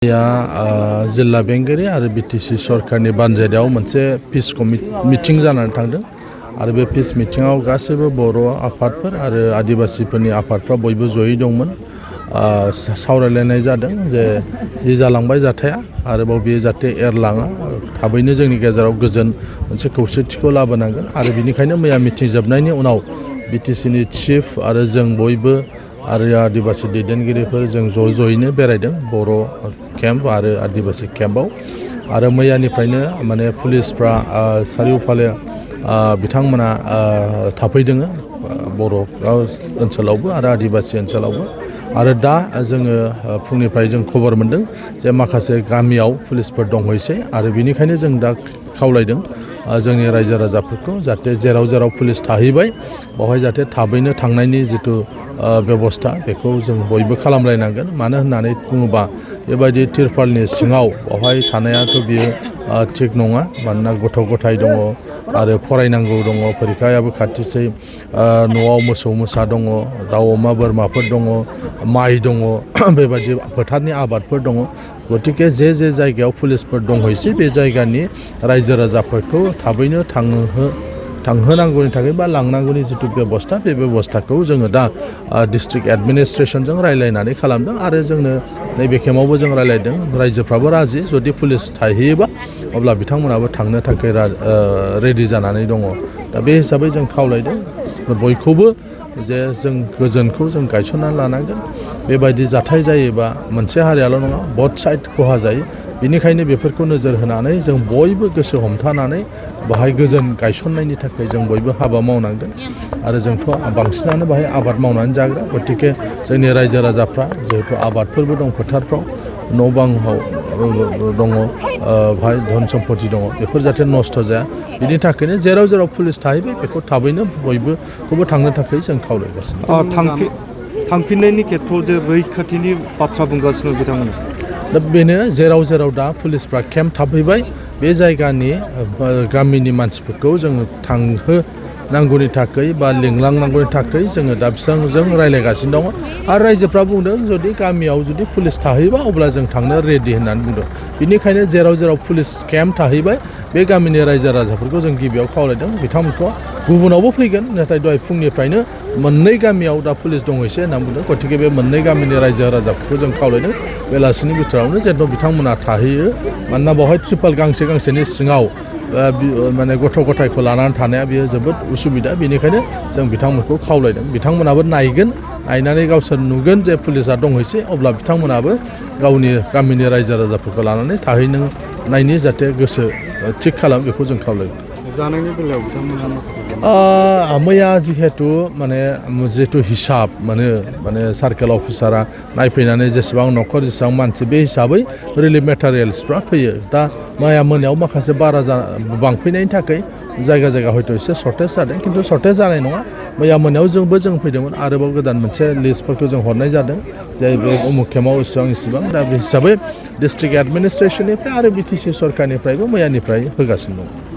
जिल्ला बेंगिरि आरो बिटिसि सरकारनि बानजायनायाव मोनसे पिस मिटिं जानानै थांदों आरो बे पिस मिटिङाव गासैबो बर' आफादफोर आरो आदिबासिफोरनि आफादफ्रा बयबो जयै दंमोन। सावरायलायनाय जादों जे जि जालांबाय जाथाया आरोबाव बेयो जाहाथे एरलाङा, थाबैनो जोंनि गेजेराव गोजोन मोनसे खौसेथिखौ लाबोनांगोन आरो बेनिखायनो मैया मिटिं जोबनायनि उनाव बिटिसिनि चिफ आरो जों बयबो आरो आदिबासि दैदेनगिरिफोर जों ज'यैनो बेरायदों बर' केम्प आरो आदिबासि केम्पआव आरो मैयानिफ्रायनो माने पुलिसफ्रा सारिय'फाले बिथांमोना थाफैदों बर' ओनसोलावबो आरो आदिबासि ओनसोलावबो। आरो दा जोङो फुंनिफ्राय जों खबर मोन्दों जे माखासे गामियाव पुलिसफोर दंहैसै आरो बेनिखायनो जों दा खावलायदों जोंनि रायजो राजाफोरखौ जाहाथे जेराव जेराव पुलिस थाहैबाय बेवहाय जाहाथे थाबैनो थांनायनि जिथु बेबस्था बेखौ जों बयबो खालामलायनांगोन। मानो होननानै बुङोबा बेबायदि तिरपालनि सिङाव बेवहाय थानायाथ' बियो थिग नङा। मानोना गथ' गथाय दङ आरो फरायनांगौ दङ, फरिखायाबो खाथिसै, न'आव मोसौ मोसा दङ, दाउ अमा बोरमाफोर दङ, माइ दङ, बेबायदि फोथारनि आबादफोर दङ। गतिके जे जायगायाव पुलिसफोर दंहैसै बे जायगानि रायजो राजाफोरखौ थाबैनो थांहोनांगौनि थाखाय बा लांनांगौनि जिथु बेबस्था बे बेबस्थाखौ जोङो दा डिस्ट्रिक्ट एडमिनिस्ट्रेसनजों रायज्लायनानै खालामदों आरो जोंनो नैबे केम्पआवबो जों रायज्लायदों। रायजोफ्राबो राजि, जुदि पुलिस थाहैयोबा अब्ला बिथांमोनाबो थांनो थाखाय रेडि जानानै दङ। दा बे हिसाबै जों खावलायदों बयखौबो जे जों गोजोनखौ जों गायसननानै लानांगोन। बेबायदि जाथाय जायोबा मोनसे हारियाल' नङा, बथ साइड खहा जायो। बेनिखायनो बेफोरखौ नोजोर होनानै जों बयबो गोसो हमथानानै बाहाय गोजोन गायसननायनि थाखाय जों बयबो हाबा मावनांगोन। आरो जोंथ' बांसिनानो बाहाय आबाद मावनानै जाग्रा, गतिके जोंनि रायजो राजाफ्रा जिहेथु आबादफोरबो दं फोथारफ्राव, न' बांआव दङ, बाहाय धन सम्पति दङ, बेफोर जाहाथे नस्थ' जाया बिनि थाखायनो जेराव जेराव पुलिस थाहैबाय बेखौ थाबैनो बयबोखौबो थांनो थाखाय जों खावलायगासिनो। थांफिननायनि खेथ्रआव जे रैखाथिनि बाथ्रा बुंगासिनो बिथांमोना, दा बेनो जेराव जेराव दा पुलिसफ्रा केम्प थाफैबाय बे जायगानि गामिनि मानसिफोरखौ जोङो थांहोनांगौनि थाखाय बा लिंलांनांगौनि थाखाय जोङो दा बिथांजों रायज्लायगासिनो दङ। आरो रायजोफ्रा बुंदों जुदि गामियाव जुदि पुलिस थाहैबा अब्ला जों थांनो रेडि होननानै बुंदों। बेनिखायनो जेराव जेराव पुलिस केम्प थाहैबाय बे गामिनि रायजो राजाफोरखौ जों गिबियाव खावलायदों बिथांमोनखौ गुबुनावबो फैगोन, नाथाय दहाय फुंनिफ्रायनो मोननै गामियाव दा पुलिस दंहैसै होनना बुंदों। गतिके बे मोननै गामिनि रायजो राजाफोरखौ जों खावलायदों बेलासिनि बिथोरावनो जेन' बिथांमोना थाहैयो। मानोना बेवहाय त्रिपाल गांसेनि सिङाव माने गथ' गथायखौ लानानै थानाया बेयो जोबोद उसुबिदा। बेनिखायनो जों बिथांमोनखौ खावलायदों। बिथांमोनाबो नायनानै गावसोर नुगोन जे पुलिसा दंहैसै, अब्ला बिथांमोनाबो गावनि गामिनि रायजो राजाफोरखौ लानानै थाहैनायनि जाहाथे गोसो थिग खालाम, बेखौ जों खावलायदों। जानायनि बेलायाव बिथांमोना माखासे मैया जिहेतु हिसाब माने सार्केल अफिसारा नायफैनानै जेसेबां न'खर जेसेबां मानसि बे हिसाबै रिलिफ मेटारियेल्सफ्रा फैयो। दा मैया मोनायाव माखासे बांफैनायनि थाखाय जायगा हयथ' एसे सर्टेज जादों, खिन्थु सर्टेज जानाय नङा। मैया मोनायाव जों फैदोंमोन, आरोबाव गोदान मोनसे लिस्टफोरखौ जों हरनाय जादों जे बे उमुक केम्पआव इसिबां। दा बे हिसाबै डिस्ट्रिक्ट एडमिनिस्ट्रेसननिफ्राय आरो बिटिसि सरकारनिफ्रायबो मैयानिफ्राय होगासिनो दं।